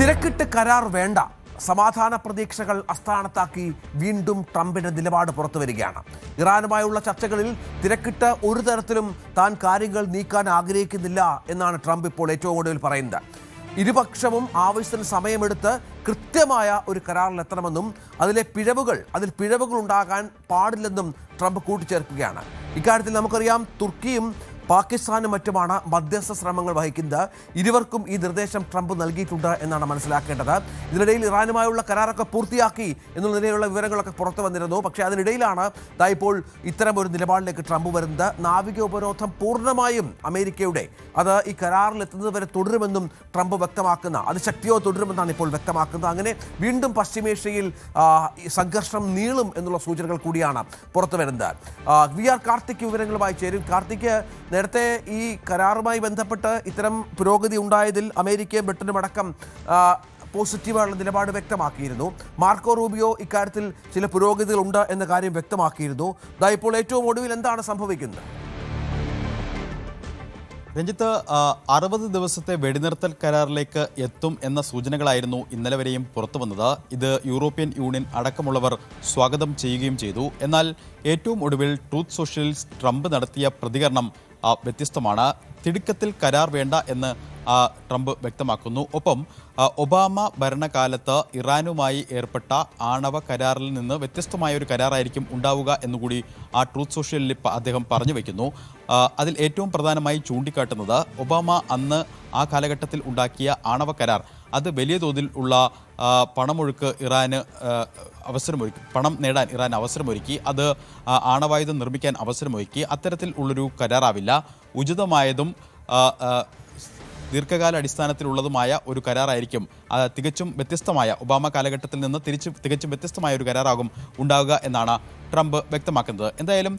തിരക്കിട്ട് കരാർ വേണ്ട, സമാധാന പ്രതീക്ഷകൾ അസ്ഥാനത്താക്കി വീണ്ടും ട്രംപിന്റെ നിലപാട് പുറത്തുവരികയാണ്. ഇറാനുമായുള്ള ചർച്ചകളിൽ തിരക്കിട്ട് ഒരു തരത്തിലും താൻ കാര്യങ്ങൾ നീക്കാൻ ആഗ്രഹിക്കുന്നില്ല എന്നാണ് ട്രംപ് ഇപ്പോൾ ഏറ്റവും ഒടുവിൽ പറയുന്നത്. ഇരുപക്ഷവും ആവശ്യത്തിന് സമയമെടുത്ത് കൃത്യമായ ഒരു കരാറിലെത്തണമെന്നും അതിൽ പിഴവുകൾ ഉണ്ടാകാൻ പാടില്ലെന്നും ട്രംപ് കൂട്ടിച്ചേർക്കുകയാണ്. ഇക്കാര്യത്തിൽ നമുക്കറിയാം, തുർക്കിയും പാകിസ്ഥാനും മറ്റുമാണ് മധ്യസ്ഥ ശ്രമങ്ങൾ വഹിക്കുന്നത്. ഇരുവർക്കും ഈ നിർദ്ദേശം ട്രംപ് നൽകിയിട്ടുണ്ട് എന്നാണ് മനസ്സിലാക്കേണ്ടത്. ഇതിനിടയിൽ ഇറാനുമായുള്ള കരാറൊക്കെ പൂർത്തിയാക്കി എന്നുള്ള നിലയിലുള്ള വിവരങ്ങളൊക്കെ പുറത്തു വന്നിരുന്നു. പക്ഷേ അതിനിടയിലാണ് ഇപ്പോൾ ഇത്തരം ഒരു നിലപാടിലേക്ക് ട്രംപ് വരുന്നത്. നാവിക ഉപരോധം പൂർണ്ണമായും അമേരിക്കയുടെ അത് ഈ കരാറിലെത്തുന്നത് വരെ തുടരുമെന്നും ട്രംപ് വ്യക്തമാക്കുന്ന, അത് ശക്തിയോ തുടരുമെന്നാണ് ഇപ്പോൾ വ്യക്തമാക്കുന്നത്. അങ്ങനെ വീണ്ടും പശ്ചിമേഷ്യയിൽ സംഘർഷം നീളും എന്നുള്ള സൂചനകൾ കൂടിയാണ് പുറത്തു വരുന്നത്. വി ആർ കാർത്തിക് വിവരങ്ങളുമായി ചേരും. കാർത്തിക്, നേരത്തെ ഈ കരാറുമായി ബന്ധപ്പെട്ട് ഇത്തരം പുരോഗതി ഉണ്ടായതിൽ അമേരിക്കയും ബ്രിട്ടനും അടക്കം പോസിറ്റീവായുള്ള നിലപാട് വ്യക്തമാക്കിയിരുന്നു. മാർക്കോ റൂബിയോ ഇക്കാര്യത്തിൽ ചില പുരോഗതികളുണ്ട് എന്ന കാര്യം വ്യക്തമാക്കിയിരുന്നു. ഇപ്പോൾ ഏറ്റവും ഒടുവിൽ എന്താണ് സംഭവിക്കുന്നത്? രഞ്ജിത്ത്, 60 ദിവസത്തെ വെടിനിർത്തൽ കരാറിലേക്ക് എത്തും എന്ന സൂചനകളായിരുന്നു ഇന്നലെ വരെയും പുറത്തു വന്നത്. ഇത് യൂറോപ്യൻ യൂണിയൻ അടക്കമുള്ളവർ സ്വാഗതം ചെയ്യുകയും ചെയ്തു. എന്നാൽ ഏറ്റവും ഒടുവിൽ ട്രൂത്ത് സോഷ്യലിൽ ട്രംപ് നടത്തിയ പ്രതികരണം വ്യത്യസ്തമാണ്. തിടുക്കത്തിൽ കരാർ വേണ്ട എന്ന് ട്രംപ് വ്യക്തമാക്കുന്നു. ഒപ്പം ഒബാമ ഭരണകാലത്ത് ഇറാനുമായി ഏർപ്പെട്ട ആണവ കരാറിൽ നിന്ന് വ്യത്യസ്തമായ ഒരു കരാറായിരിക്കും ഉണ്ടാവുക എന്നുകൂടി ട്രൂത്ത് സോഷ്യലിൽ അദ്ദേഹം പറഞ്ഞു വയ്ക്കുന്നു. അതിൽ ഏറ്റവും പ്രധാനമായി ചൂണ്ടിക്കാട്ടുന്നത് ഒബാമ അന്ന് ആ കാലഘട്ടത്തിൽ ഉണ്ടാക്കിയ ആണവ കരാർ അത് വലിയ തോതിൽ ഉള്ള പണമൊഴുക്ക് ഇറാന് അവസരമൊരുക്കി, പണം നേടാൻ ഇറാൻ അവസരമൊരുക്കി, അത് ആണവായുധം നിർമ്മിക്കാൻ അവസരമൊരുക്കി. അത്തരത്തിൽ ഉള്ളൊരു കരാറാവില്ല. ഉചിതമായതും ദീർഘകാല അടിസ്ഥാനത്തിലുള്ളതുമായ ഒരു കരാറായിരിക്കും. തികച്ചും വ്യത്യസ്തമായ, ഒബാമ കാലഘട്ടത്തിൽ നിന്ന് തികച്ചും വ്യത്യസ്തമായ ഒരു കരാറാകും ഉണ്ടാവുക എന്നാണ് ട്രംപ് വ്യക്തമാക്കുന്നത്. എന്തായാലും